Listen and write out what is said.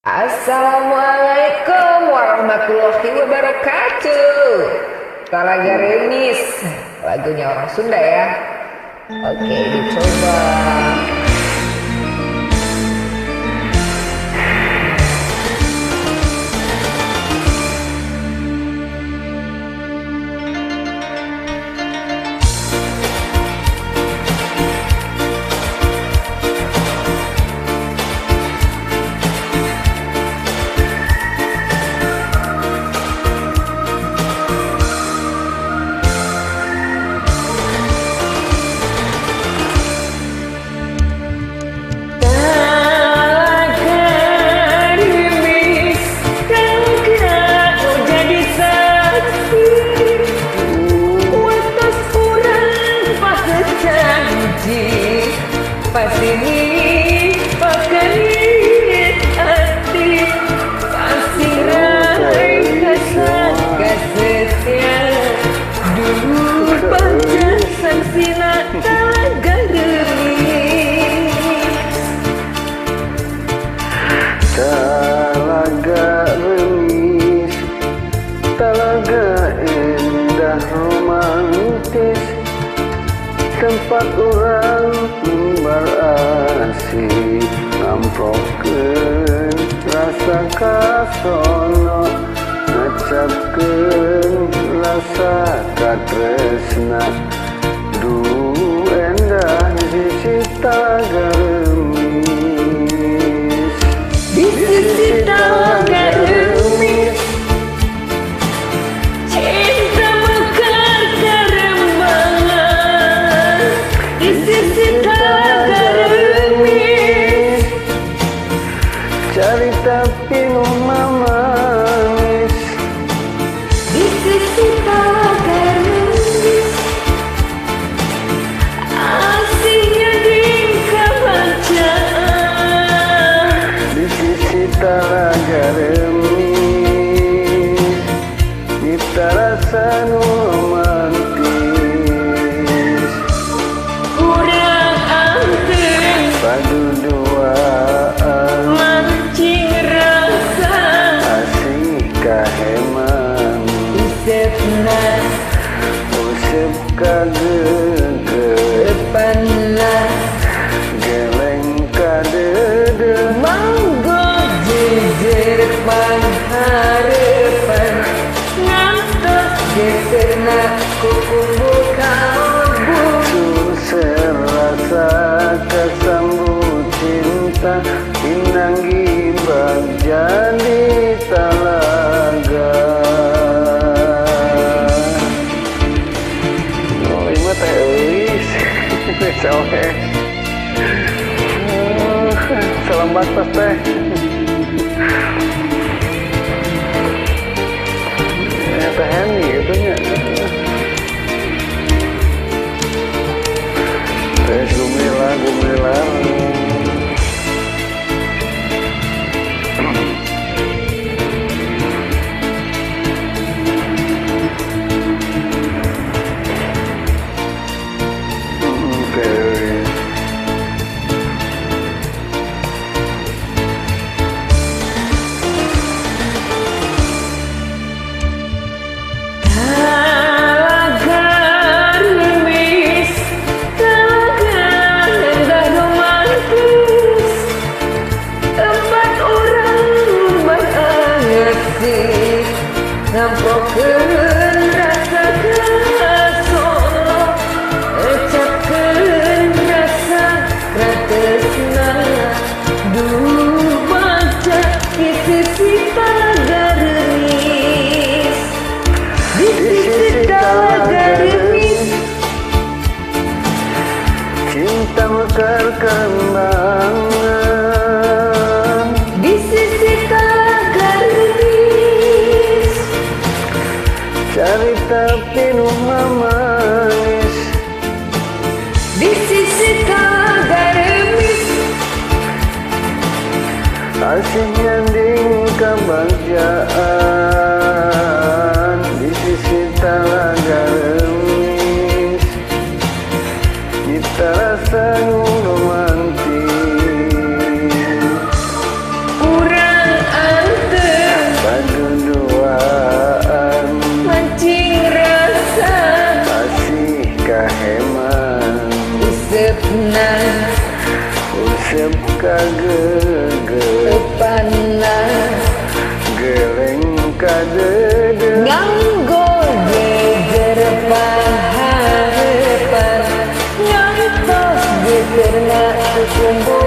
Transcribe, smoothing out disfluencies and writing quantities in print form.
Assalamualaikum warahmatullahi wabarakatuh. Talaga Remis, lagunya orang Sunda ya. Oke, dicoba. Pas ini pakai hati pasirai kasar kasetnya dulu panjang sangsina talaga remis. Talaga remis, talaga indah romantis, tempat orang berasih ngamprokeun rasa kasono, ngecapkeun rasa katresna, duh endah sisi talaga remis. Di sisi talaga remis cinta mekar karembangan. Di sisi talaga remis cerita pinuh manis. di sisi talaga remis asihnya tingkah bacaan. Di sisi talaga remis nyipta rasa nu romantis, Kurang anteng paduduaan mancing rasa asih kaheman, isepna usep kageger depanlah geleng kadede, manggo jejer pangharepan ngantos geserna kukubu kalbu. serasa kesambut cinta pinanggi jadi talaga. Oh ini mah teh euis sawe salam batas teh. Teh Heni gitu nya. Teh gumilang Talaga remis, talaga indah romantis, tempat orang berangasih ngamprokeun rasa kasono, ecapkeun rasa tresna, duh baca di sisi talaga remis. Di sisi talaga remis cinta mekar kembangan. di sisi talaga remis Cerita pinuh manis. di sisi talaga remis Asih nyanding kebahagiaan. Di sisi talaga remis nyipta rasa nu romantis. kurang Sepka geger Panas geleng kadede nganggo geger paharepan ngantos gegerna sukumbu